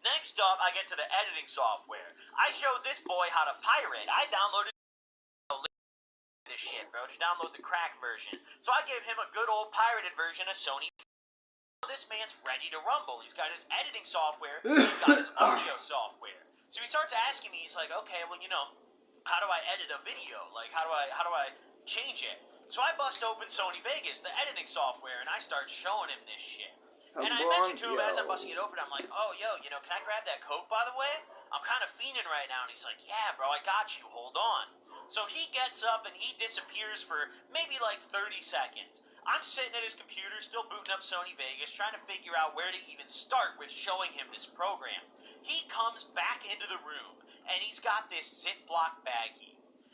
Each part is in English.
Next up, I get to the editing software. I showed this boy how to pirate. I downloaded this shit, bro. Just download the crack version. So I gave him a good old pirated version of Sony. This man's ready to rumble. He's got his editing software. He's got his audio software. So he starts asking me. He's like, okay, well, how do I edit a video? Like, how do I change it? So I bust open Sony Vegas, the editing software, and I start showing him this shit. And I mentioned to him as I'm busting it open, I'm like, oh, yo, can I grab that Coke, by the way? I'm kind of fiending right now. And he's like, yeah, bro, I got you. Hold on. So he gets up and he disappears for maybe like 30 seconds. I'm sitting at his computer, still booting up Sony Vegas, trying to figure out where to even start with showing him this program. He comes back into the room, and he's got this Ziploc baggie.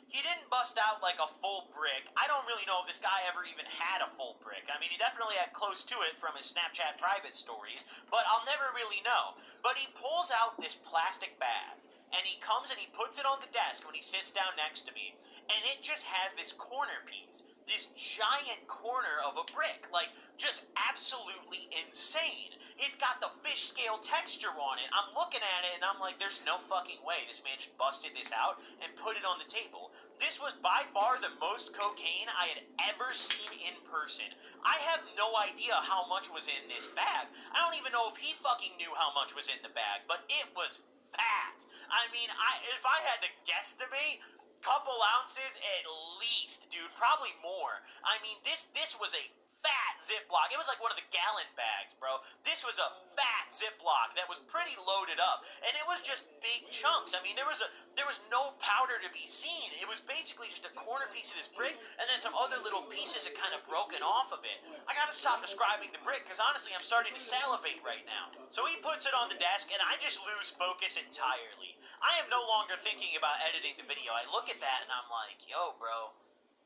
He didn't bust out like a full brick. I don't really know if this guy ever even had a full brick. I mean, he definitely had close to it from his Snapchat private stories, but I'll never really know. But he pulls out this plastic bag, and he comes and he puts it on the desk when he sits down next to me, and it just has this corner piece, this giant corner of a brick, like just absolutely insane. It's got the fish scale texture on it. I'm looking at it and I'm like, there's no fucking way this man just busted this out and put it on the table. This was by far the most cocaine I had ever seen in person. I have no idea how much was in this bag. I don't even know if he fucking knew how much was in the bag, but it was fat. I mean, if I had to guesstimate, couple ounces at least, dude, probably more. I mean, this was a fat Ziploc. It was like one of the gallon bags, bro. This was a fat Ziploc that was pretty loaded up, and it was just big chunks. I mean, there was no powder to be seen. It was basically just a corner piece of this brick, and then some other little pieces that kind of broken off of it. I gotta stop describing the brick, because honestly, I'm starting to salivate right now. So he puts it on the desk, and I just lose focus entirely. I am no longer thinking about editing the video. I look at that, and I'm like, yo, bro,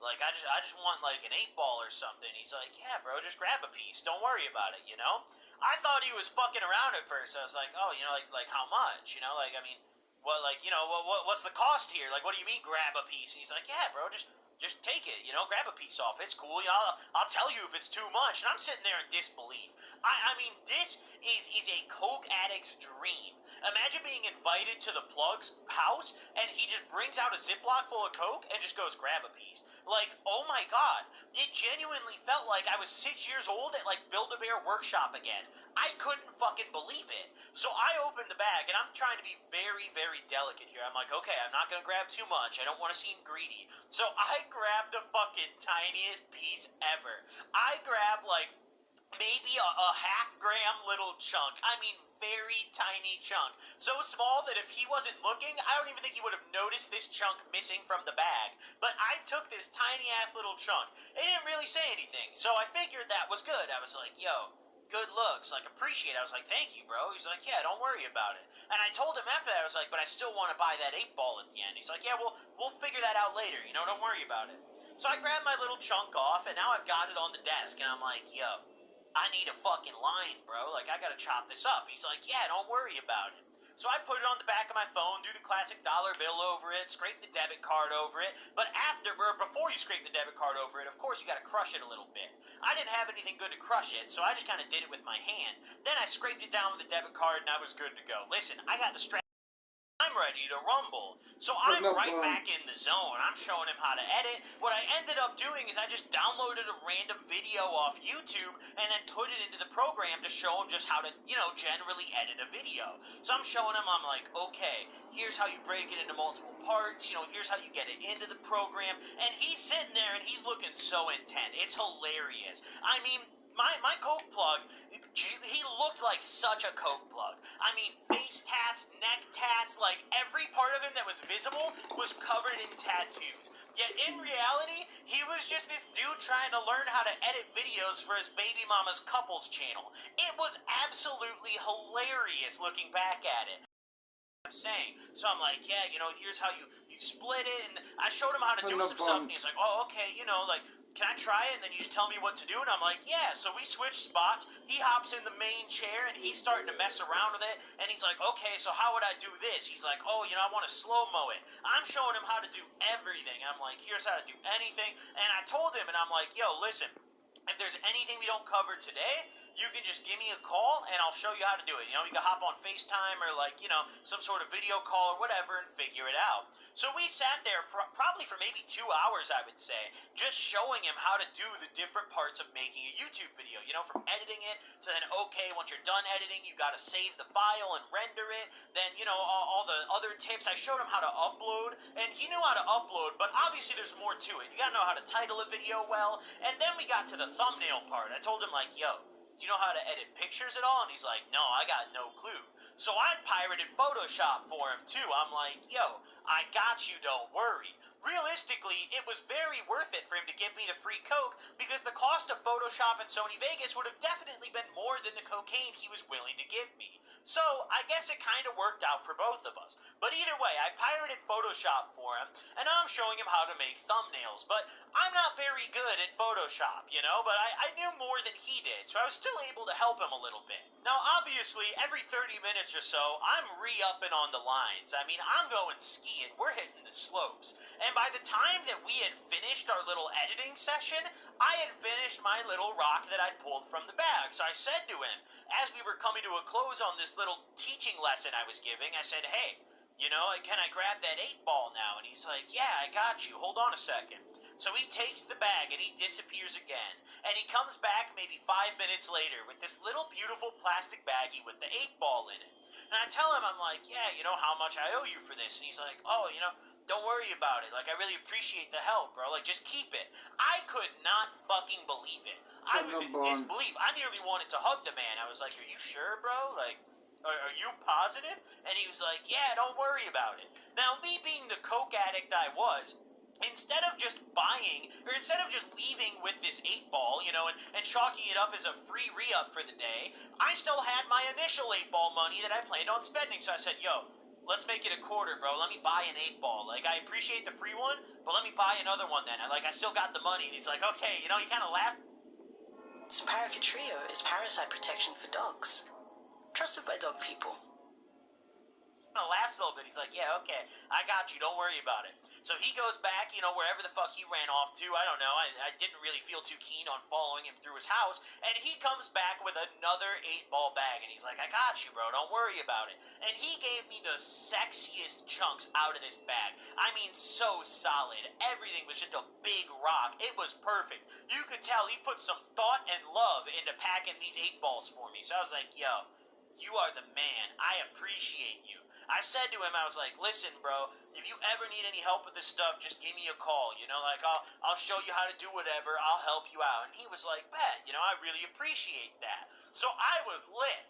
like, I just want, like, an 8-ball or something. He's like, yeah, bro, just grab a piece. Don't worry about it, I thought he was fucking around at first. I was like, oh, like how much? Like, I mean, what, like, what's the cost here? Like, what do you mean grab a piece? And he's like, yeah, bro, just take it, grab a piece off. It's cool, I'll tell you if it's too much. And I'm sitting there in disbelief. I mean, this is a coke addict's dream. Imagine being invited to the plug's house, and he just brings out a Ziploc full of coke and just goes, grab a piece. Like, oh my god. It genuinely felt like I was 6 years old at, like, Build-A-Bear Workshop again. I couldn't fucking believe it. So I opened the bag, and I'm trying to be very, very delicate here. I'm like, okay, I'm not gonna grab too much. I don't want to seem greedy. So I grabbed the fucking tiniest piece ever. I grabbed, like, maybe a half-gram little chunk. I mean, very tiny chunk. So small that if he wasn't looking, I don't even think he would have noticed this chunk missing from the bag. But I took this tiny-ass little chunk. It didn't really say anything, so I figured that was good. I was like, yo, good looks, like, appreciate it. I was like, thank you, bro. He's like, yeah, don't worry about it. And I told him after that, I was like, but I still want to buy that 8-ball at the end. He's like, yeah, we'll figure that out later, don't worry about it. So I grabbed my little chunk off, and now I've got it on the desk, and I'm like, yo, I need a fucking line, bro. Like, I gotta chop this up. He's like, yeah, don't worry about it. So I put it on the back of my phone, do the classic dollar bill over it, scrape the debit card over it. But before you scrape the debit card over it, of course you gotta crush it a little bit. I didn't have anything good to crush it, so I just kind of did it with my hand. Then I scraped it down with the debit card, and I was good to go. Listen, I got the strap. I'm ready to rumble. So I'm right back in the zone. I'm showing him how to edit. What I ended up doing is I just downloaded a random video off YouTube and then put it into the program to show him just how to, generally edit a video. So I'm showing him, I'm like, okay, here's how you break it into multiple parts. Here's how you get it into the program. And he's sitting there and he's looking so intent. It's hilarious. I mean, my coke plug, he looked like such a coke plug. I mean, face tats, neck tats, like every part of him that was visible was covered in tattoos. Yet in reality, he was just this dude trying to learn how to edit videos for his baby mama's couples channel. It was absolutely hilarious looking back at it. Saying. So I'm like, yeah, here's how you split it, and I showed him how to do some stuff, and he's like, oh, okay, like, can I try it, and then you just tell me what to do, and I'm like, yeah, so we switched spots, he hops in the main chair, and he's starting to mess around with it, and he's like, okay, so how would I do this? He's like, oh, I want to slow-mo it. I'm showing him how to do everything. I'm like, here's how to do anything, and I told him, and I'm like, yo, listen, if there's anything we don't cover today, you can just give me a call and I'll show you how to do it. You know, you can hop on FaceTime or like, you know, some sort of video call or whatever and figure it out. So we sat there for probably for maybe 2 hours, I would say, just showing him how to do the different parts of making a YouTube video. You know, from editing it to then, okay, once you're done editing, you got to save the file and render it. Then, you know, all the other tips. I showed him how to upload, and he knew how to upload, but obviously there's more to it. You got to know how to title a video well. And then we got to the thumbnail part. I told him, like, yo, do you know how to edit pictures at all? And he's like, no, I got no clue. So I pirated Photoshop for him too. I'm like, yo, I got you, don't worry. Realistically, it was very worth it for him to give me the free coke because the cost of Photoshop in Sony Vegas would have definitely been more than the cocaine he was willing to give me. So I guess it kind of worked out for both of us. But either way, I pirated Photoshop for him, and now I'm showing him how to make thumbnails. But I'm not very good at Photoshop, you know, but I knew more than he did, so I was still able to help him a little bit. Now, obviously, every 30 minutes or so, I'm re-upping on the lines. I mean, I'm going skiing. We're hitting the slopes. And by the time that we had finished our little editing session, I had finished my little rock that I'd pulled from the bag. So I said to him, as we were coming to a close on this little teaching lesson I was giving, I said, hey, you know, can I grab that 8-ball now? And he's like, yeah, I got you. Hold on a second. So he takes the bag and he disappears again. And he comes back maybe 5 minutes later with this little beautiful plastic baggie with the 8-ball in it. And I tell him, I'm like, yeah, you know how much I owe you for this? And he's like, oh, you know, don't worry about it. Like, I really appreciate the help, bro. Like, just keep it. I could not fucking believe it. I was in disbelief. I nearly wanted to hug the man. I was like, are you sure, bro? Like, are you positive? And he was like, yeah, don't worry about it. Now, me being the coke addict I was, instead of just buying, or instead of just leaving with this 8-ball, you know, and chalking it up as a free re-up for the day, I still had my initial 8-ball money that I planned on spending. So I said, yo, let's make it a quarter, bro. Let me buy an 8-ball. Like, I appreciate the free one, but let me buy another one then. I still got the money. And he's like, okay, you know, he kind of laughed. Paracatrio is parasite protection for dogs. Trusted by dog people. Laughs a little bit. He's like, yeah, okay, I got you, don't worry about it. So he goes back, you know, wherever the fuck he ran off to. I don't know, I didn't really feel too keen on following him through his house. And he comes back with another 8-ball bag. And he's like, I got you, bro, don't worry about it. And he gave me the sexiest chunks out of this bag. I mean, so solid. Everything was just a big rock. It was perfect. You could tell he put some thought and love into packing these 8-balls for me. So I was like, yo, you are the man. I appreciate you. I said to him, I was like, listen, bro, if you ever need any help with this stuff, just give me a call, you know, like, I'll show you how to do whatever, I'll help you out. And he was like, bet, you know, I really appreciate that. So I was lit.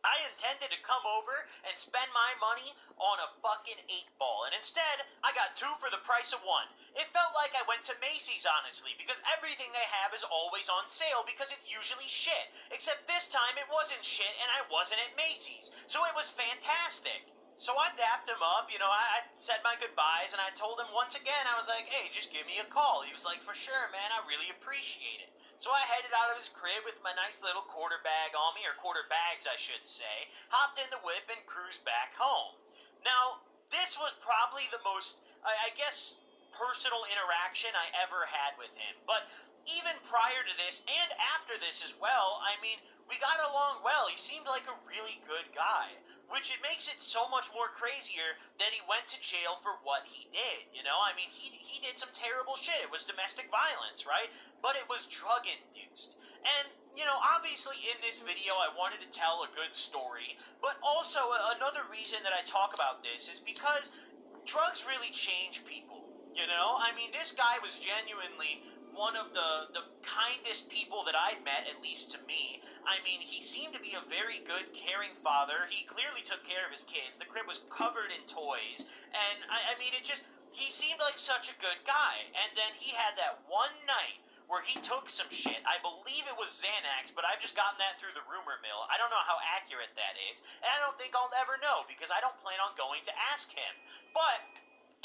I intended to come over and spend my money on a fucking 8-ball, and instead, I got 2 for the price of 1. It felt like I went to Macy's, honestly, because everything they have is always on sale because it's usually shit. Except this time, it wasn't shit, and I wasn't at Macy's, so it was fantastic. So I dapped him up, you know, I said my goodbyes, and I told him once again, I was like, hey, just give me a call. He was like, for sure, man, I really appreciate it. So I headed out of his crib with my nice little quarter bag on me, or quarter bags, I should say, hopped in the whip and cruised back home. Now, this was probably the most, I guess, personal interaction I ever had with him. But even prior to this, and after this as well, I mean, we got along well. He seemed like a really good guy, which it makes it so much more crazier that he went to jail for what he did, you know? I mean, he did some terrible shit. It was domestic violence, right? But it was drug-induced. And, you know, obviously in this video I wanted to tell a good story, but also another reason that I talk about this is because drugs really change people, you know? I mean, this guy was genuinely one of the kindest people that I'd met, at least to me. I mean, he seemed to be a very good, caring father. He clearly took care of his kids. The crib was covered in toys. And, I mean, he seemed like such a good guy. And then he had that one night where he took some shit. I believe it was Xanax, but I've just gotten that through the rumor mill. I don't know how accurate that is. And I don't think I'll ever know, because I don't plan on going to ask him. But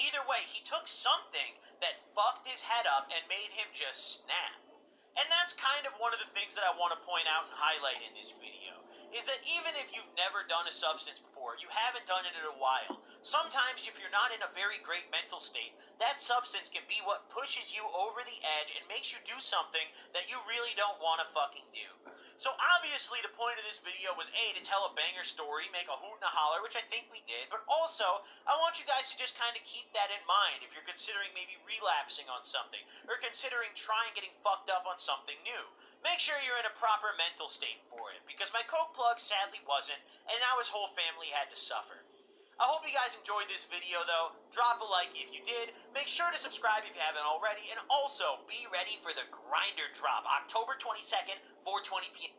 either way, he took something that fucked his head up and made him just snap. And that's kind of one of the things that I want to point out and highlight in this video, is that even if you've never done a substance before, you haven't done it in a while, sometimes if you're not in a very great mental state, that substance can be what pushes you over the edge and makes you do something that you really don't want to fucking do. So obviously the point of this video was A, to tell a banger story, make a hoot and a holler, which I think we did, but also I want you guys to just kind of keep that in mind if you're considering maybe relapsing on something, or considering trying getting fucked up on something new. Make sure you're in a proper mental state for it, because my coke plug sadly wasn't, and now his whole family had to suffer. I hope you guys enjoyed this video though. Drop a like if you did. Make sure to subscribe if you haven't already. And also, be ready for the Grinder drop, October 22nd, 4:20 p.m.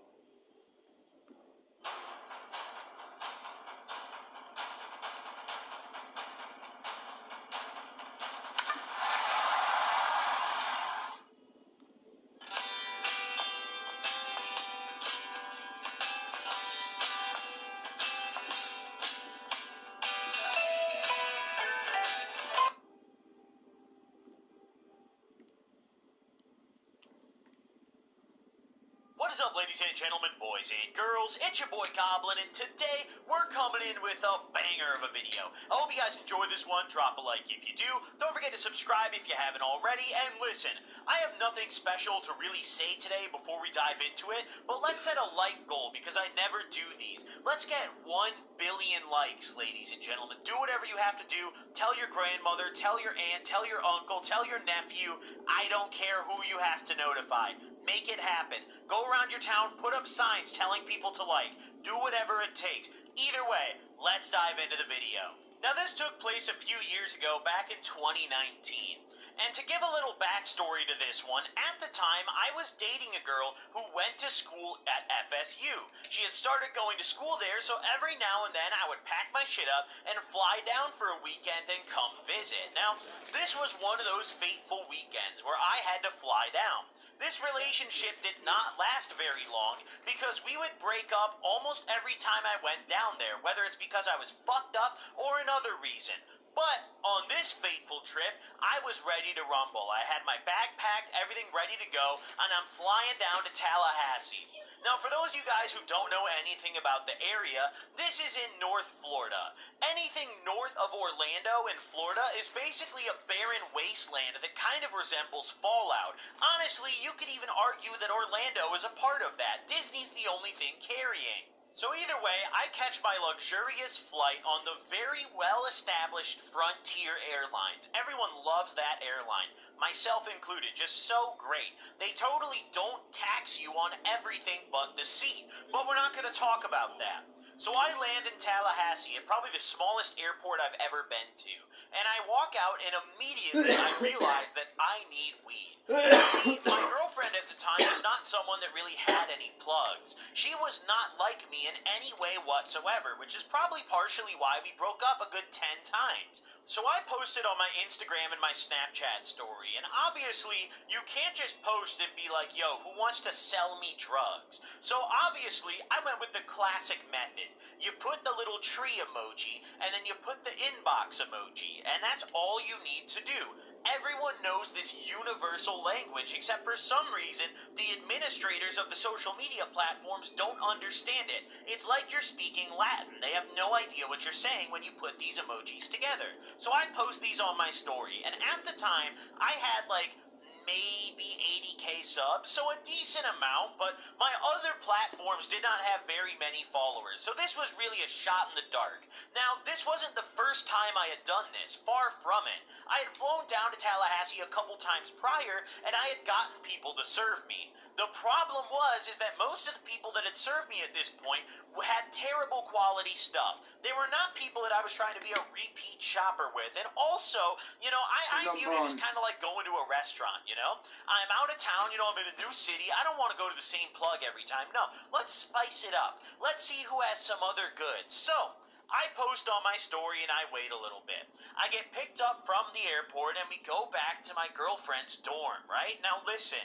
What is up, ladies and gentlemen, boys and girls? It's your boy Goblin, and today we're coming in with a banger of a video. I hope you guys enjoy this one. Drop a like if you do. Don't forget to subscribe if you haven't already. And listen, I have nothing special to really say today before we dive into it, but let's set a like goal because I never do these. Let's get 1 billion likes, ladies and gentlemen. Do whatever you have to do. Tell your grandmother, tell your aunt, tell your uncle, tell your nephew. I don't care who you have to notify. Make it happen. Go around your town, put up signs telling people to like. Do whatever it takes. Either way, let's dive into the video. Now, this took place a few years ago, back in 2019. And to give a little backstory to this one, at the time, I was dating a girl who went to school at FSU. She had started going to school there, so every now and then I would pack my shit up and fly down for a weekend and come visit. Now, this was one of those fateful weekends where I had to fly down. This relationship did not last very long because we would break up almost every time I went down there, whether it's because I was fucked up or another reason. But on this fateful trip, I was ready to rumble. I had my bag packed, everything ready to go, and I'm flying down to Tallahassee. Now, for those of you guys who don't know anything about the area, this is in North Florida. Anything north of Orlando in Florida is basically a barren wasteland that kind of resembles Fallout. Honestly, you could even argue that Orlando is a part of that. Disney's the only thing carrying. So either way, I catch my luxurious flight on the very well-established Frontier Airlines. Everyone loves that airline, myself included, just so great. They totally don't tax you on everything but the seat, but we're not going to talk about that. So I land in Tallahassee at probably the smallest airport I've ever been to, and I walk out and immediately I realize that I need weed. See, my girlfriend at the time was not someone that really had any plugs. She was not like me in any way whatsoever, which is probably partially why we broke up a good 10 times. So I posted on my Instagram and my Snapchat story, and obviously you can't just post and be like, yo, who wants to sell me drugs? So obviously I went with the classic method. You put the little tree emoji, and then you put the inbox emoji, and that's all you need to do. Everyone knows this universal language, except for some reason, the administrators of the social media platforms don't understand it. It's like you're speaking Latin. They have no idea what you're saying when you put these emojis together. So I post these on my story, and at the time, I had like maybe 80k subs, so a decent amount, but my other platforms did not have very many followers, so this was really a shot in the dark. Now, this wasn't the first time I had done this, far from it. I had flown down to Tallahassee a couple times prior, and I had gotten people to serve me. The problem is that most of the people that had served me at this point had terrible quality stuff. They were not people that I was trying to be a repeat shopper with, and also, you know, I viewed it as kind of like going to a restaurant, you know? I'm out of town, you know, I'm in a new city, I don't want to go to the same plug every time. No, let's spice it up. Let's see who has some other goods. So, I post on my story and I wait a little bit. I get picked up from the airport and we go back to my girlfriend's dorm, right? Now listen,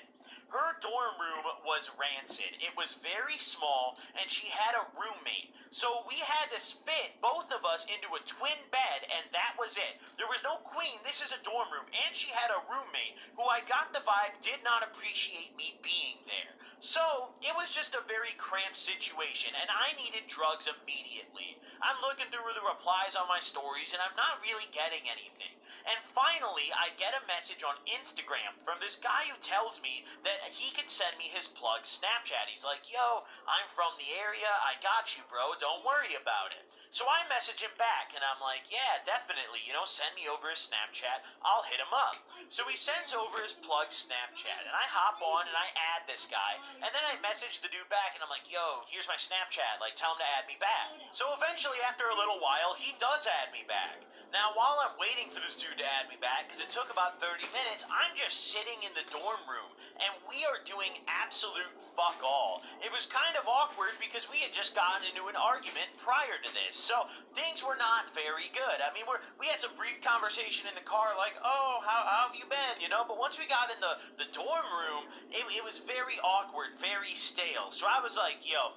her dorm room was rancid. It was very small and she had a roommate. So we had to fit both of us into a twin bed and that was it. There was no queen, this is a dorm room, and she had a roommate who I got the vibe did not appreciate me being there. So it was just a very cramped situation and I needed drugs immediately. I'm looking through the replies on my stories and I'm not really getting anything. And finally, I get a message on Instagram from this guy who tells me that he could send me his plug Snapchat. He's like, yo, I'm from the area. I got you, bro. Don't worry about it. So I message him back, and I'm like, yeah, definitely. Send me over his Snapchat. I'll hit him up. So he sends over his plug Snapchat, and I hop on and I add this guy. And then I message the dude back, and I'm like, yo, here's my Snapchat. Like, tell him to add me back. So eventually, after a little while, he does add me back. Now, while I'm waiting for this dude to add me back, because it took about 30 minutes, I'm just sitting in the dorm room, and we are doing absolute fuck all. It was kind of awkward because we had just gotten into an argument prior to this, so things were not very good. I mean, we had some brief conversation in the car, like, oh, how have you been, But once we got in the dorm room, it was very awkward, very stale. So I was like, yo,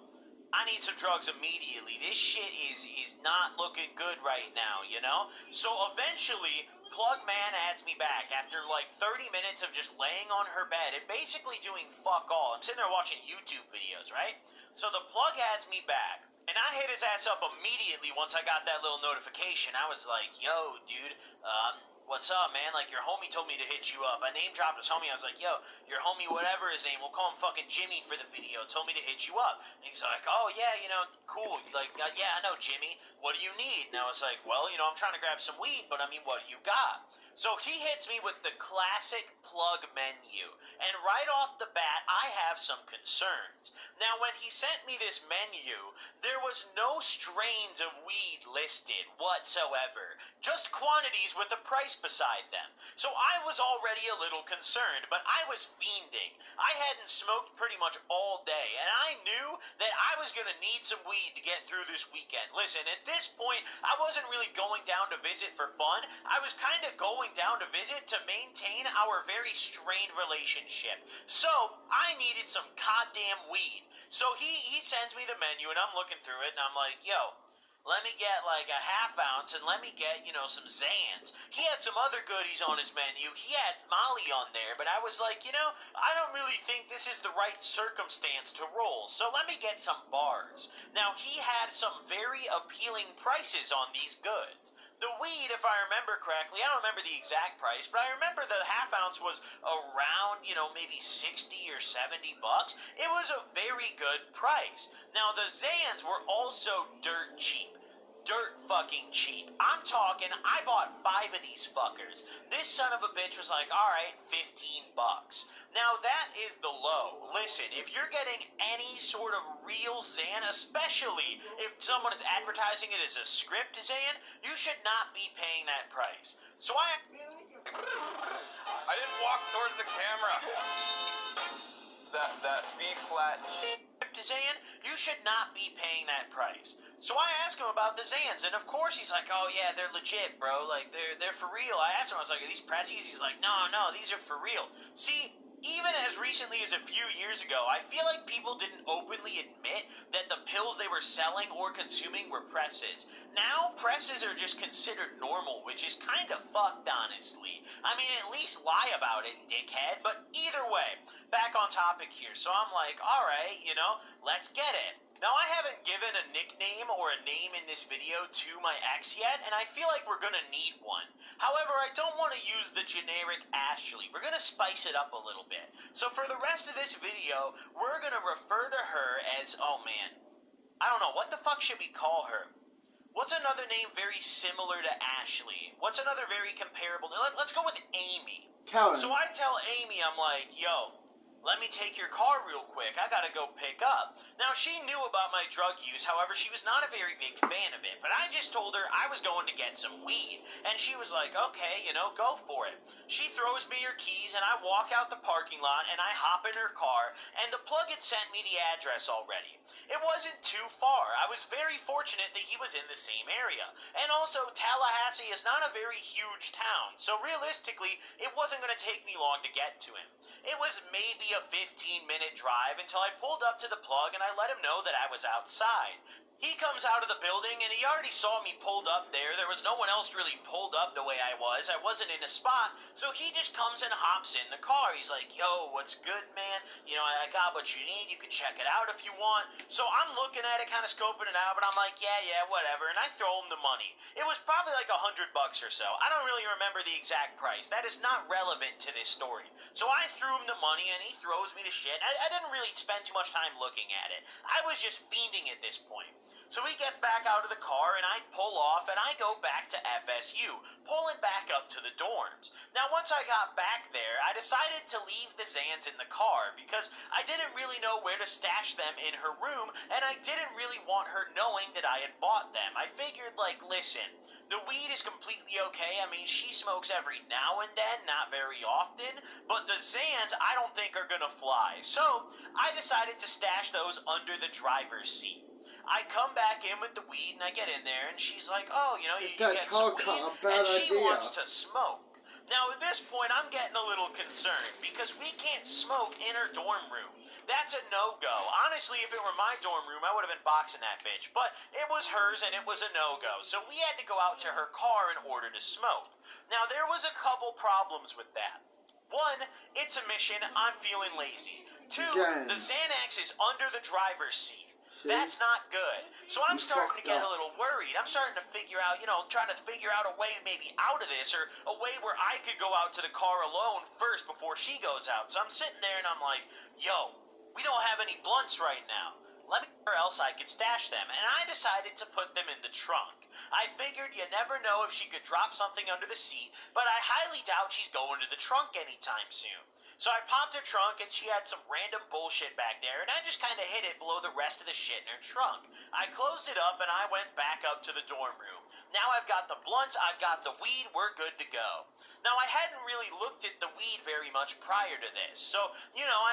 I need some drugs immediately. This shit is not looking good right now, So eventually, Plug Man adds me back after like 30 minutes of just laying on her bed and basically doing fuck all. I'm sitting there watching YouTube videos, right? So the Plug adds me back. And I hit his ass up immediately once I got that little notification. I was like, yo, dude, what's up, man? Like, your homie told me to hit you up. I name dropped his homie. I was like, yo, your homie, whatever his name, we'll call him fucking Jimmy for the video, told me to hit you up. And he's like, oh, yeah, cool. Like, yeah, I know, Jimmy. What do you need? And I was like, well, I'm trying to grab some weed, but I mean, what do you got? So he hits me with the classic Plug menu. And right off the bat, I have some concerns. Now, when he sent me this menu, there was no strains of weed listed whatsoever. Just quantities with a price beside them. So I was already a little concerned, but I was fiending. I hadn't smoked pretty much all day, and I knew that I was going to need some weed to get through this weekend. Listen, at this point, I wasn't really going down to visit for fun. I was kind of going down to visit to maintain our very strained relationship. So I needed some goddamn weed. So he sends me the menu, and I'm looking through it, and I'm like, yo, let me get like a half ounce and let me get, some Zans. He had some other goodies on his menu. He had Molly on there, but I was like, I don't really think this is the right circumstance to roll, so let me get some bars. Now, he had some very appealing prices on these goods. The weed, if I remember correctly, I don't remember the exact price, but I remember the half ounce was around, maybe 60 or 70 bucks. It was a very good price. Now, the Zans were also dirt cheap. Dirt fucking cheap. I'm talking, I bought 5 of these fuckers. This son of a bitch was like, alright, 15 bucks. Now that is the low. Listen, if you're getting any sort of real Zan, especially if someone is advertising it as a script Zan, you should not be paying that price. So I didn't walk towards the camera. That B flat. Zan, you should not be paying that price. So I asked him about the Zans, and of course he's like, oh yeah, they're legit, bro. Like, they're for real. I asked him, I was like, are these pressies? He's like, no, these are for real. See, even as recently as a few years ago, I feel like people didn't openly admit that the pills they were selling or consuming were presses. Now, presses are just considered normal, which is kind of fucked, honestly. I mean, at least lie about it, dickhead. But either way, back on topic here. So I'm like, alright, let's get it. Now, I haven't given a nickname or a name in this video to my ex yet, and I feel like we're gonna need one. However, I don't want to use the generic Ashley. We're gonna spice it up a little bit. So for the rest of this video, we're gonna refer to her as, oh man, I don't know, what the fuck should we call her? What's another name very similar to Ashley? What's another very comparable? Let's go with Amy. Calvin. So I tell Amy, I'm like, yo, let me take your car real quick. I gotta go pick up. Now, she knew about my drug use. However, she was not a very big fan of it. But I just told her I was going to get some weed. And she was like, okay, go for it. She throws me her keys, and I walk out the parking lot, and I hop in her car, and the plug had sent me the address already. It wasn't too far. I was very fortunate that he was in the same area. And also, Tallahassee is not a very huge town. So realistically, it wasn't going to take me long to get to him. It was maybe a 15-minute drive until I pulled up to the plug and I let him know that I was outside. He comes out of the building and he already saw me pulled up there. There was no one else really pulled up the way I was. I wasn't in a spot. So he just comes and hops in the car. He's like, yo, what's good, man? You know, I got what you need. You can check it out if you want. So I'm looking at it, kind of scoping it out, but I'm like, yeah, whatever. And I throw him the money. It was probably like $100 or so. I don't really remember the exact price. That is not relevant to this story. So I threw him the money and he throws me the shit. I didn't really spend too much time looking at it. I was just fiending at this point. So he gets back out of the car and I pull off and I go back to FSU, pulling back up to the dorms. Now once I got back there, I decided to leave the Zans in the car because I didn't really know where to stash them in her room and I didn't really want her knowing that I had bought them. I figured, like, listen, the weed is completely okay. I mean, she smokes every now and then, not very often, but the Zans I don't think are gonna fly. So I decided to stash those under the driver's seat. I come back in with the weed and I get in there and she's like, oh, you know, you get some weed, and she wants to smoke. Now at this point I'm getting a little concerned because we can't smoke in her dorm room. That's a no-go. Honestly, if it were my dorm room, I would have been boxing that bitch, but it was hers and it was a no-go. So we had to go out to her car in order to smoke. Now there was a couple problems with that. One, it's a mission, I'm feeling lazy. Two, the Xanax is under the driver's seat. That's not good. So I'm starting to get a little worried. I'm starting to figure out, trying to figure out a way maybe out of this, or a way where I could go out to the car alone first before she goes out. So I'm sitting there and I'm like, yo, we don't have any blunts right now. Let me know where else I could stash them. And I decided to put them in the trunk. I figured you never know if she could drop something under the seat, but I highly doubt she's going to the trunk anytime soon. So I popped her trunk and she had some random bullshit back there and I just kind of hid it below the rest of the shit in her trunk. I closed it up and I went back up to the dorm room. Now I've got the blunts, I've got the weed, we're good to go. Now I hadn't really looked at the weed very much prior to this. So,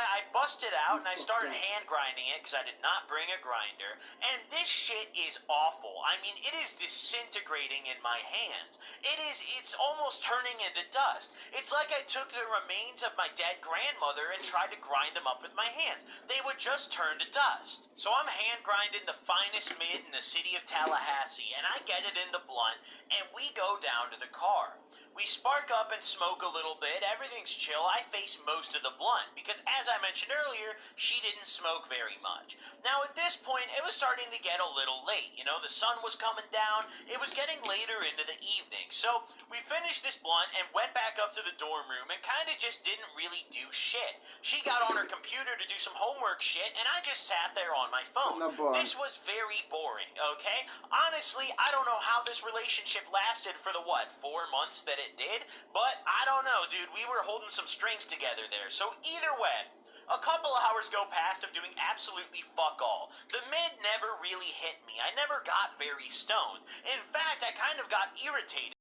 I busted out and I started hand grinding it because I did not bring a grinder. And this shit is awful. I mean, it is disintegrating in my hands. It's almost turning into dust. It's like I took the remains of my dead grandmother and tried to grind them up with my hands. They would just turn to dust. So I'm hand grinding the finest mid in the city of Tallahassee, and I get it in the blunt, and we go down to the car. We spark up and smoke a little bit. Everything's chill. I face most of the blunt because, as I mentioned earlier, she didn't smoke very much. Now, at this point, it was starting to get a little late. The sun was coming down. It was getting later into the evening. So we finished this blunt and went back up to the dorm room and kind of just didn't really do shit. She got on her computer to do some homework shit, and I just sat there on my phone. This was very boring, okay? Honestly, I don't know how this relationship lasted for the, 4 months that it did, but I don't know, dude. We were holding some strings together there. So either way, a couple of hours go past of doing absolutely fuck all. The mid never really hit me. I never got very stoned. In fact, I kind of got irritated.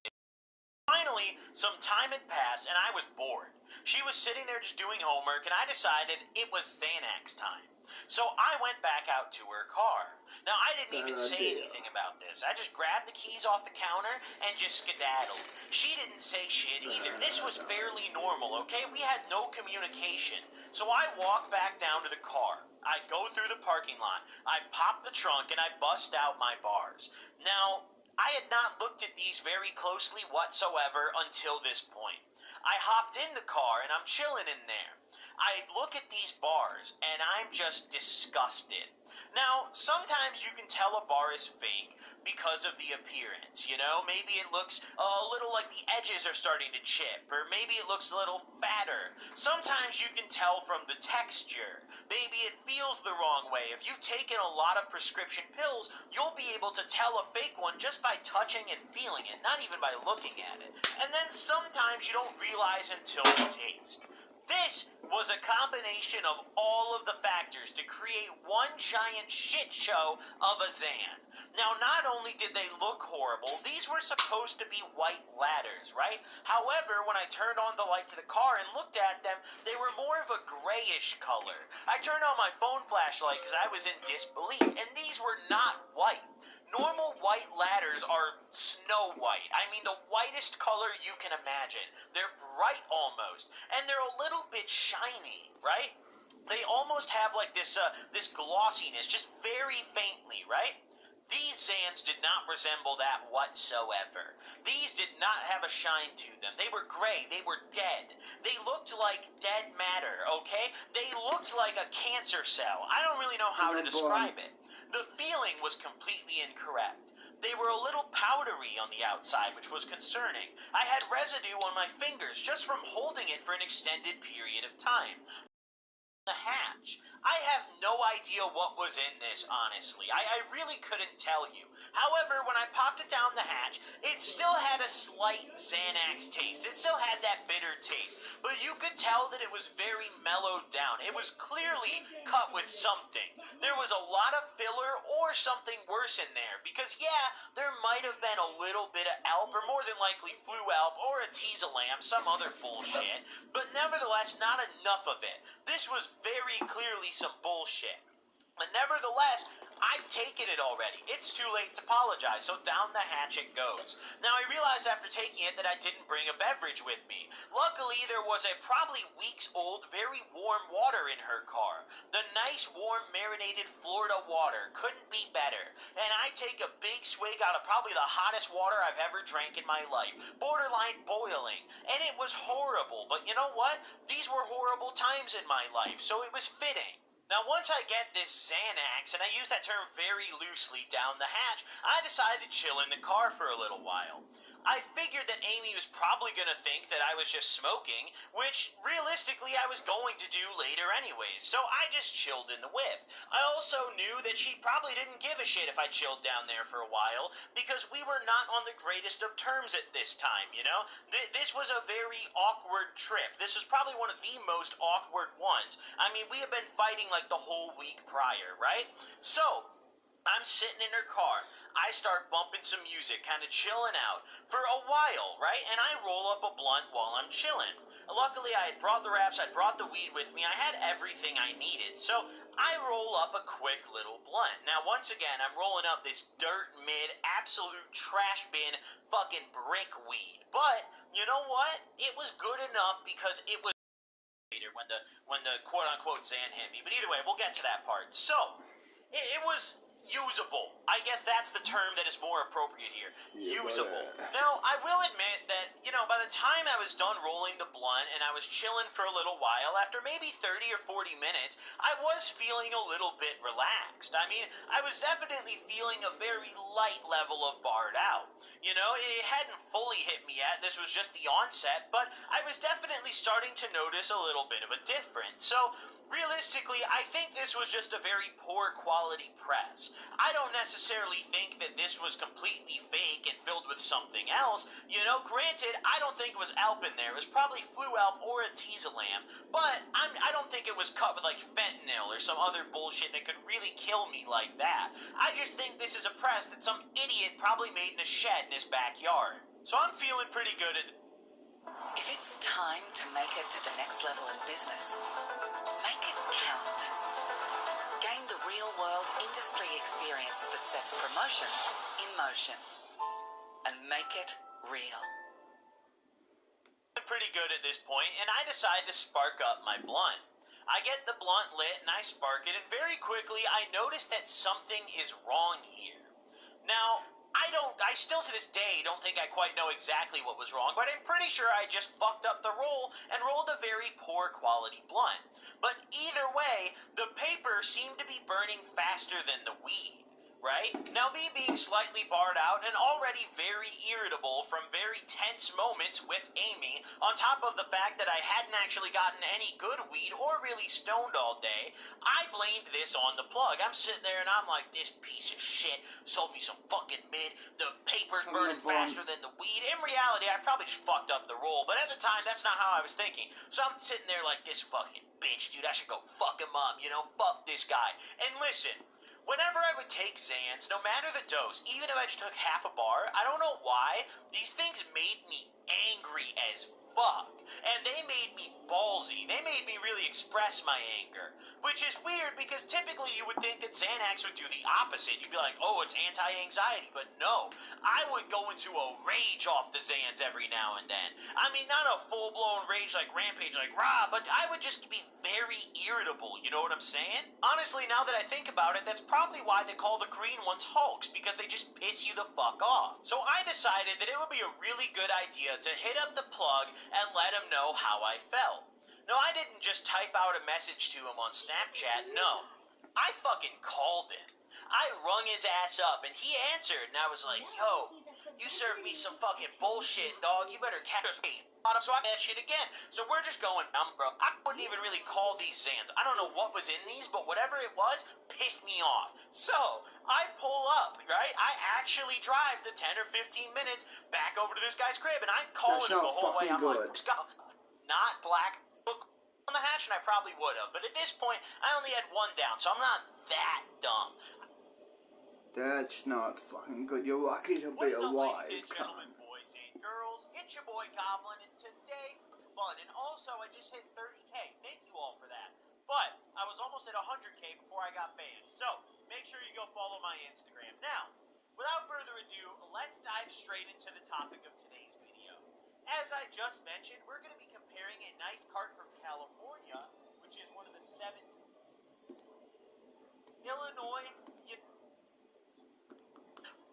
Finally, some time had passed and I was bored. She was sitting there just doing homework and I decided it was Xanax time. So I went back out to her car. Now, I didn't even say anything about this. I just grabbed the keys off the counter and just skedaddled. She didn't say shit either. This was fairly normal, okay? We had no communication. So I walk back down to the car. I go through the parking lot. I pop the trunk and I bust out my bars. Now, I had not looked at these very closely whatsoever until this point. I hopped in the car and I'm chilling in there. I look at these bars and I'm just disgusted. Now, sometimes you can tell a bar is fake because of the appearance, Maybe it looks a little like the edges are starting to chip, or maybe it looks a little fatter. Sometimes you can tell from the texture. Maybe it feels the wrong way. If you've taken a lot of prescription pills, you'll be able to tell a fake one just by touching and feeling it, not even by looking at it. And then sometimes you don't realize until the taste. This was a combination of all of the factors to create one giant shit show of a Zan. Now, not only did they look horrible, these were supposed to be white ladders, right? However, when I turned on the light to the car and looked at them, they were more of a grayish color. I turned on my phone flashlight because I was in disbelief, and these were not white. Normal white ladders are snow white. I mean, the whitest color you can imagine. They're bright almost, and they're a little bit shiny, right? They almost have like this glossiness, just very faintly, right? These Xans did not resemble that whatsoever. These did not have a shine to them. They were gray. They were dead. They looked like dead matter, okay? They looked like a cancer cell. I don't really know how to describe it. The feeling was completely incorrect. They were a little powdery on the outside, which was concerning. I had residue on my fingers just from holding it for an extended period of time. The hatch. I have no idea what was in this, honestly. I really couldn't tell you. However, when I popped it down the hatch, it still had a slight Xanax taste. It still had that bitter taste, but you could tell that it was very mellowed down. It was clearly cut with something. There was a lot of filler or something worse in there, because yeah, there might have been a little bit of Alp, or more than likely Flu Alp, or a Teasalam, some other bullshit, but nevertheless, not enough of it. This was very clearly some bullshit. But nevertheless, I've taken it already. It's too late to apologize, so down the hatch it goes. Now, I realized after taking it that I didn't bring a beverage with me. Luckily, there was a probably weeks-old, very warm water in her car. The nice, warm, marinated Florida water couldn't be better. And I take a big swig out of probably the hottest water I've ever drank in my life. Borderline boiling. And it was horrible, but you know what? These were horrible times in my life, so it was fitting. Now, once I get this Xanax, and I use that term very loosely, down the hatch, I decided to chill in the car for a little while. I figured that Amy was probably going to think that I was just smoking, which, realistically, I was going to do later anyways, so I just chilled in the whip. I also knew that she probably didn't give a shit if I chilled down there for a while, because we were not on the greatest of terms at this time, you know? This was a very awkward trip. This was probably one of the most awkward ones. I mean, we have been fighting like the whole week prior, right? So, I'm sitting in her car. I start bumping some music, kind of chilling out for a while, right? And I roll up a blunt while I'm chilling. Luckily, I had brought the wraps, I brought the weed with me, I had everything I needed, so I roll up a quick little blunt. Now, once again, I'm rolling up this dirt mid, absolute trash bin, fucking brick weed. But, you know what? It was good enough because it was when the quote-unquote Xan hit me. But either way, we'll get to that part. So, it was usable. I guess that's the term that is more appropriate here. Usable. Now, I will admit that, you know, by the time I was done rolling the blunt and I was chilling for a little while, after maybe 30 or 40 minutes, I was feeling a little bit relaxed. I mean, I was definitely feeling a very light level of barred out. You know, it hadn't fully hit me yet. This was just the onset, but I was definitely starting to notice a little bit of a difference. So, realistically, I think this was just a very poor quality press. I don't necessarily think that this was completely fake and filled with something else. You know, granted, I don't think it was Alp in there. It was probably Flu Alp or a Teasalam, but I don't think it was cut with like fentanyl or some other bullshit that could really kill me like that. I just think this is a press that some idiot probably made in a shed in his backyard. So I'm feeling pretty good at If it's time to make it to the next level in business, make it count. Gain the real-world industry experience that sets promotions in motion. And make it real. pretty good at this point, and I decide to spark up my blunt. I get the blunt lit and I spark it, and very quickly I notice that something is wrong here. Now, I still to this day don't think I quite know exactly what was wrong, but I'm pretty sure I just fucked up the roll and rolled a very poor quality blunt. But either way, the paper seemed to be burning faster than the weed. Right? Now, me being slightly barred out and already very irritable from very tense moments with Amy, on top of the fact that I hadn't actually gotten any good weed or really stoned all day, I blamed this on the plug. I'm sitting there and I'm like, this piece of shit sold me some fucking mid, the paper's burning faster than the weed. In reality, I probably just fucked up the roll, but at the time, that's not how I was thinking. So I'm sitting there like, this fucking bitch, dude, I should go fuck him up, you know, fuck this guy. And listen, whenever I would take Xans, no matter the dose, even if I just took half a bar, I don't know why, these things made me angry as fuck. And they made me ballsy. They made me really express my anger. Which is weird because typically you would think that Xanax would do the opposite. You'd be like, oh, it's anti-anxiety. But no, I would go into a rage off the Xans every now and then. I mean, not a full-blown rage like Rampage, like Rob, but I would just be very irritable. You know what I'm saying? Honestly, now that I think about it, that's probably why they call the green ones Hulks, because they just piss you the fuck off. So I decided that it would be a really good idea to hit up the plug and let him know how I felt. No, I didn't just type out a message to him on Snapchat, no. I fucking called him. I rung his ass up and he answered and I was like, yo, you served me some fucking bullshit, dog. You better catch me. So I that shit again. So we're just going dumb, bro. I wouldn't even really call these Xans. I don't know what was in these, but whatever it was pissed me off. So I pull up, right? I actually drive the 10 or 15 minutes back over to this guy's crib, and I'm calling him the whole way. I'm like, not black book on the hatch, and I probably would have. But at this point, I only had one down, so I'm not that dumb. That's not fucking good. You're lucky to be What's up, alive, ladies and gentlemen, boys and girls? It's your boy Goblin, and today was fun. And also, I just hit 30K. Thank you all for that. But I was almost at 100K before I got banned. So make sure you go follow my Instagram. Now, without further ado, let's dive straight into the topic of today's video. As I just mentioned, we're going to be comparing a nice cart from California, which is one of the 7 Illinois.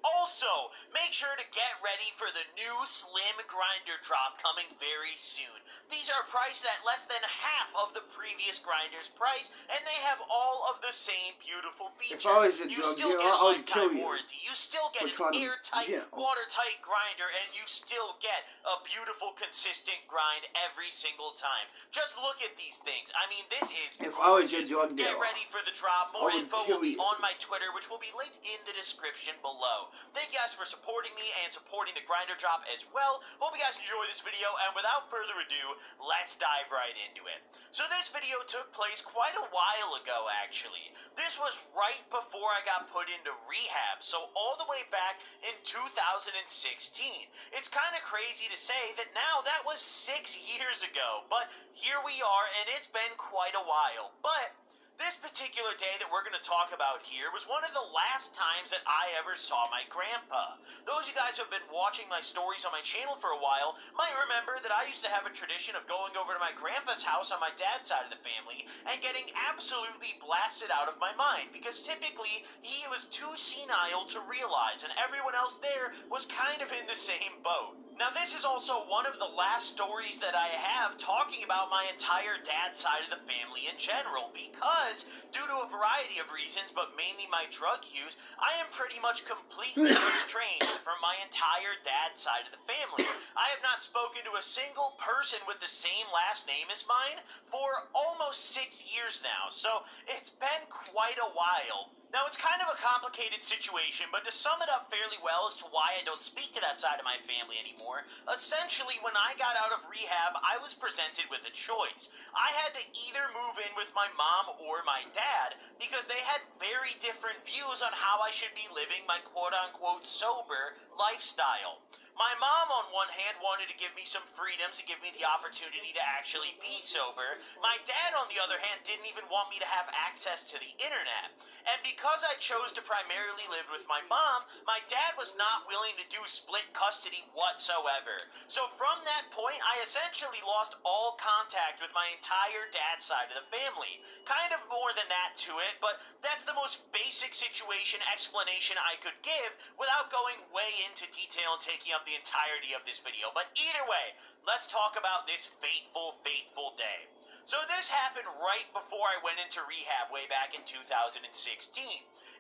Also, make sure to get ready for the new Slim Grinder drop coming very soon. These are priced at less than half of the previous Grinder's price, and they have all of the same beautiful features. If I was a You drug still dealer, get a I would kill lifetime you. warranty. You still get For trying an to- airtight, yeah. watertight grinder, and you still get a beautiful, consistent grind every single time. Just look at these things. I mean, this is If I was a gorgeous. drug Get dealer, ready for the drop. More I would info kill will be you. on my Twitter, which will be linked in the description below. Thank you guys for supporting me and supporting the Grinder drop as well. Hope you guys enjoy this video, and without further ado, let's dive right into it. So this video took place quite a while ago, actually. This was right before I got put into rehab, so all the way back in 2016. It's kind of crazy to say that now that was 6 years ago, but here we are, and it's been quite a while. But this particular day that we're going to talk about here was one of the last times that I ever saw my grandpa. Those of you guys who have been watching my stories on my channel for a while might remember that I used to have a tradition of going over to my grandpa's house on my dad's side of the family and getting absolutely blasted out of my mind because typically he was too senile to realize and everyone else there was kind of in the same boat. Now, this is also one of the last stories that I have talking about my entire dad's side of the family in general, because due to a variety of reasons, but mainly my drug use, I am pretty much completely estranged from my entire dad's side of the family. I have not spoken to a single person with the same last name as mine for almost 6 years now, so it's been quite a while. Now, it's kind of a complicated situation, but to sum it up fairly well as to why I don't speak to that side of my family anymore, essentially, when I got out of rehab, I was presented with a choice. I had to either move in with my mom or my dad, because they had very different views on how I should be living my quote-unquote sober lifestyle. My mom, on one hand, wanted to give me some freedoms and give me the opportunity to actually be sober. My dad, on the other hand, didn't even want me to have access to the internet. And because I chose to primarily live with my mom, my dad was not willing to do split custody whatsoever. So from that point, I essentially lost all contact with my entire dad's side of the family. Kind of more than that to it, but that's the most basic situation explanation I could give without going way into detail and taking up the entirety of this video. But either way, let's talk about this fateful, fateful day. So this happened right before I went into rehab way back in 2016.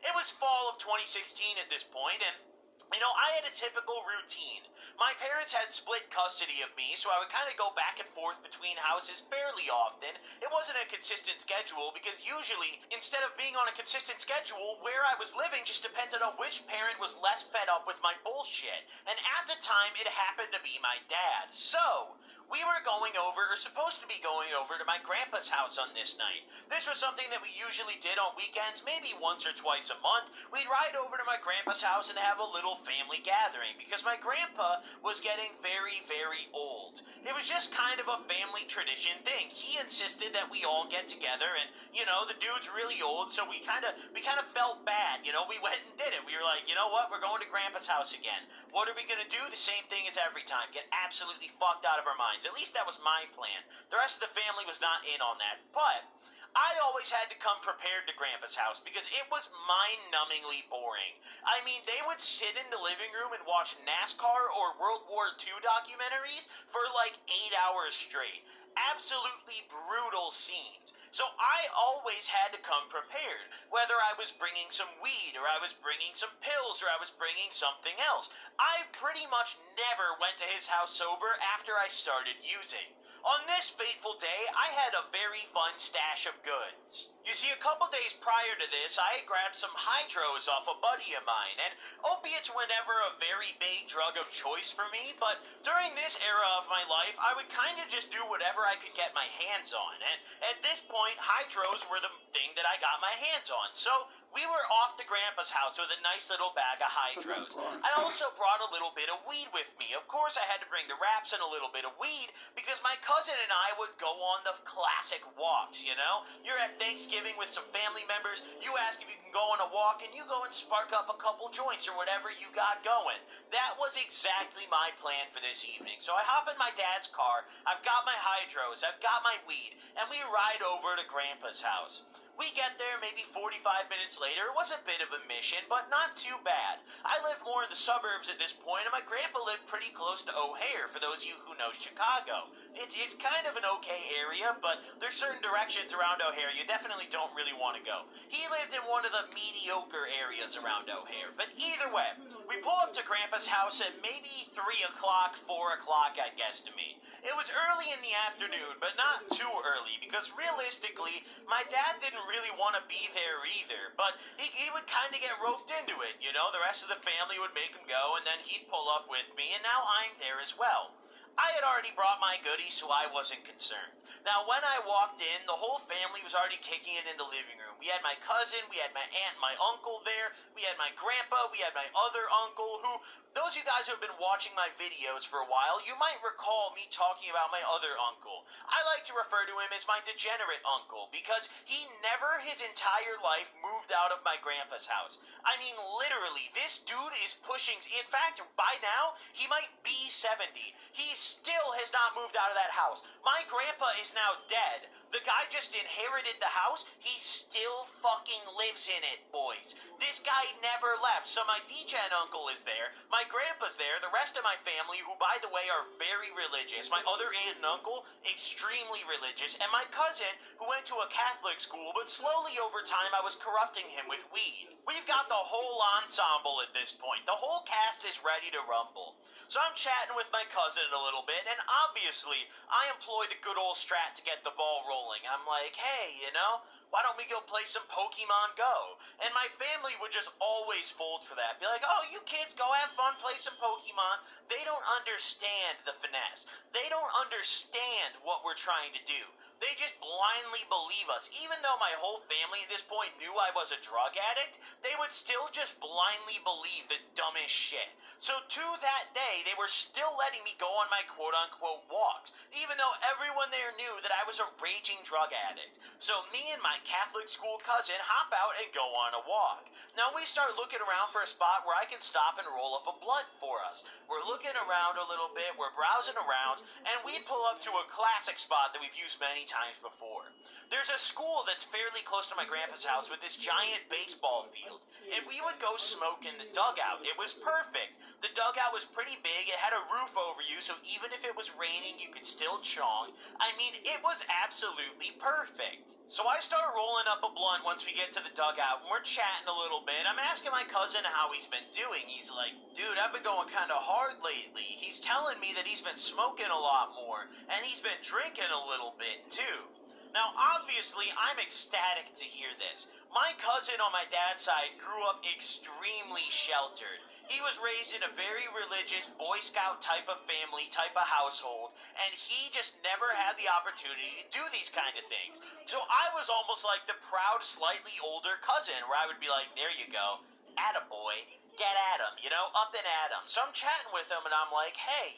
It was fall of 2016 at this point, and you know, I had a typical routine. My parents had split custody of me, so I would kind of go back and forth between houses fairly often. It wasn't a consistent schedule because usually, instead of being on a consistent schedule, where I was living just depended on which parent was less fed up with my bullshit. And at the time, it happened to be my dad. So, we were going over, or supposed to be going over, to my grandpa's house on this night. This was something that we usually did on weekends, maybe once or twice a month. We'd ride over to my grandpa's house and have a little family gathering. gathering because my grandpa was getting very, very old. It was just kind of a family tradition thing. He insisted that we all get together, and the dude's really old, so we kind of felt bad. We went and did it. We were like, you know what? We're going to Grandpa's house again. What are we gonna do? The same thing as every time. Get absolutely fucked out of our minds. At least that was my plan. The rest of the family was not in on that, but I always had to come prepared to Grandpa's house because it was mind-numbingly boring. I mean, they would sit in the living room and watch NASCAR or World War II documentaries for like 8 hours straight. Absolutely brutal scenes. So I always had to come prepared, whether I was bringing some weed or I was bringing some pills or I was bringing something else. I pretty much never went to his house sober after I started using. On this fateful day, I had a very fun stash of goods. You see, a couple days prior to this, I had grabbed some hydros off a buddy of mine, and opiates were never a very big drug of choice for me, but during this era of my life, I would kind of just do whatever I could get my hands on, and at this point, hydros were the thing that I got my hands on, so we were off to Grandpa's house with a nice little bag of hydros. I also brought a little bit of weed with me. Of course, I had to bring the wraps and a little bit of weed, because my cousin and I would go on the classic walks, You're at Thanksgiving with some family members, you ask if you can go on a walk, and you go and spark up a couple joints or whatever you got going. That was exactly my plan for this evening. So I hop in my dad's car, I've got my hydros, I've got my weed, and we ride over to Grandpa's house. We get there maybe 45 minutes later. It was a bit of a mission, but not too bad. I live more in the suburbs at this point, and my grandpa lived pretty close to O'Hare, for those of you who know Chicago. It's kind of an okay area, but there's certain directions around O'Hare you definitely don't really want to go. He lived in one of the mediocre areas around O'Hare, but either way, we pull up to Grandpa's house at maybe 3 o'clock, 4 o'clock, I guess to me. It was early in the afternoon, but not too early, because realistically, my dad didn't really want to be there either, but he would kind of get roped into it, the rest of the family would make him go, and then he'd pull up with me, and now I'm there as well. I had already brought my goodies, so I wasn't concerned. Now, when I walked in, the whole family was already kicking it in the living room. We had my cousin, we had my aunt and my uncle there, we had my grandpa, we had my other uncle, who, those of you guys who have been watching my videos for a while, you might recall me talking about my other uncle. I like to refer to him as my degenerate uncle, because he never his entire life moved out of my grandpa's house. I mean, literally, this dude is pushing, in fact, by now, he might be 70. He still has not moved out of that house. My grandpa is now dead. The guy just inherited the house. He still fucking lives in it, boys. This guy never left. So my degen uncle is there. My grandpa's there. The rest of my family, who, by the way, are very religious. My other aunt and uncle, extremely religious. And my cousin, who went to a Catholic school, but slowly over time I was corrupting him with weed. We've got the whole ensemble at this point. The whole cast is ready to rumble. So I'm chatting with my cousin a little bit, and obviously I employ the good old strat to get the ball rolling. I'm like, hey, why don't we go play some Pokemon Go? And my family would just always fold for that. Be like, oh, you kids go have fun, play some Pokemon. They don't understand the finesse. They don't understand what we're trying to do. They just blindly believe us. Even though my whole family at this point knew I was a drug addict, they would still just blindly believe the dumbest shit. So to that day, they were still letting me go on my quote-unquote walks, even though everyone there knew that I was a raging drug addict. So me and my Catholic school cousin hop out and go on a walk. Now we start looking around for a spot where I can stop and roll up a blunt for us. We're looking around a little bit, we're browsing around, and we pull up to a classic spot that we've used many times before. There's a school that's fairly close to my grandpa's house with this giant baseball field, and we would go smoke in the dugout. It was perfect. The dugout was pretty big, it had a roof over you, so even if it was raining, you could still chong. I mean, it was absolutely perfect. So I start rolling up a blunt once we get to the dugout, and we're chatting a little bit. I'm asking my cousin how he's been doing. He's like, dude, I've been going kind of hard lately. He's telling me that he's been smoking a lot more, and he's been drinking a little bit, too. Now, obviously, I'm ecstatic to hear this. My cousin on my dad's side grew up extremely sheltered. He was raised in a very religious Boy Scout type of family, type of household, and he just never had the opportunity to do these kind of things. So I was almost like the proud, slightly older cousin, where I would be like, there you go, attaboy. get at him, up and at him. So I'm chatting with him and I'm like, hey,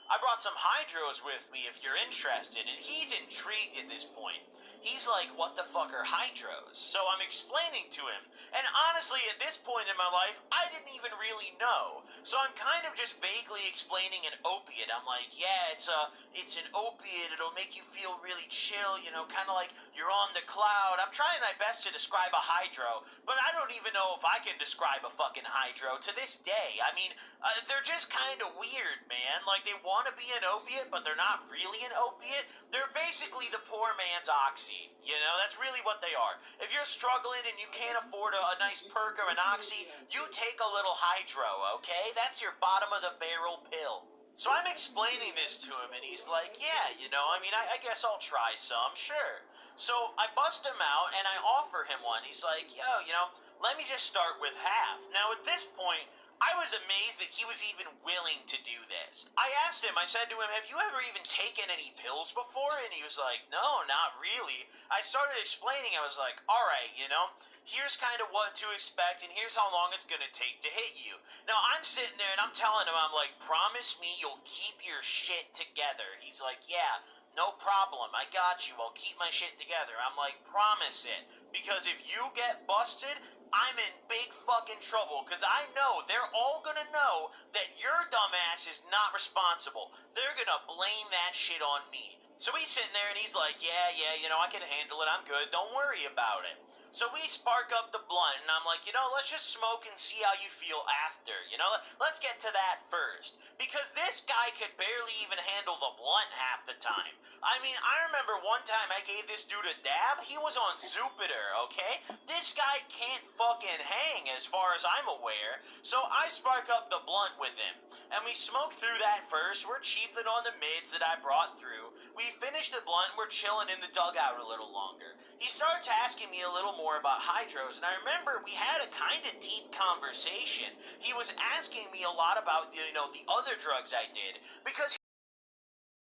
I brought some hydros with me if you're interested. And he's intrigued at this point. He's like, what the fuck are hydros? So I'm explaining to him. And honestly, at this point in my life, I didn't even really know. So I'm kind of just vaguely explaining an opiate. I'm like, yeah, it's an opiate. It'll make you feel really chill, kind of like you're on the cloud. I'm trying my best to describe a hydro, but I don't even know if I can describe a fucking hydro to this day. I mean, they're just kind of weird, man. Like, they want to be an opiate, but they're not really an opiate. They're basically the poor man's oxy. That's really what they are. If you're struggling and you can't afford a nice perk or an oxy, you take a little hydro, okay? That's your bottom of the barrel pill. So I'm explaining this to him, and he's like, yeah, I guess I'll try some, sure. So I bust him out, and I offer him one. He's like, yo, let me just start with half. Now, at this point, I was amazed that he was even willing to do this. I asked him, I said to him, have you ever even taken any pills before? And he was like, no, not really. I started explaining, I was like, alright, here's kind of what to expect, and here's how long it's gonna take to hit you. Now, I'm sitting there and I'm telling him, I'm like, promise me you'll keep your shit together. He's like, yeah, no problem, I got you, I'll keep my shit together. I'm like, promise it, because if you get busted, I'm in big fucking trouble, because I know they're all gonna know that your dumbass is not responsible. They're gonna blame that shit on me. So he's sitting there and he's like, yeah, I can handle it, I'm good, don't worry about it. So we spark up the blunt, and I'm like, let's just smoke and see how you feel after, let's get to that first. Because this guy could barely even handle the blunt half the time. I mean, I remember one time I gave this dude a dab, he was on Jupiter, okay? This guy can't fucking hang as far as I'm aware, so I spark up the blunt with him. And we smoke through that first, we're chiefing on the mids that I brought through. We finish the blunt, we're chilling in the dugout a little longer. He starts asking me a little more about hydros, and I remember we had a kind of deep conversation. He was asking me a lot about, the other drugs I did, because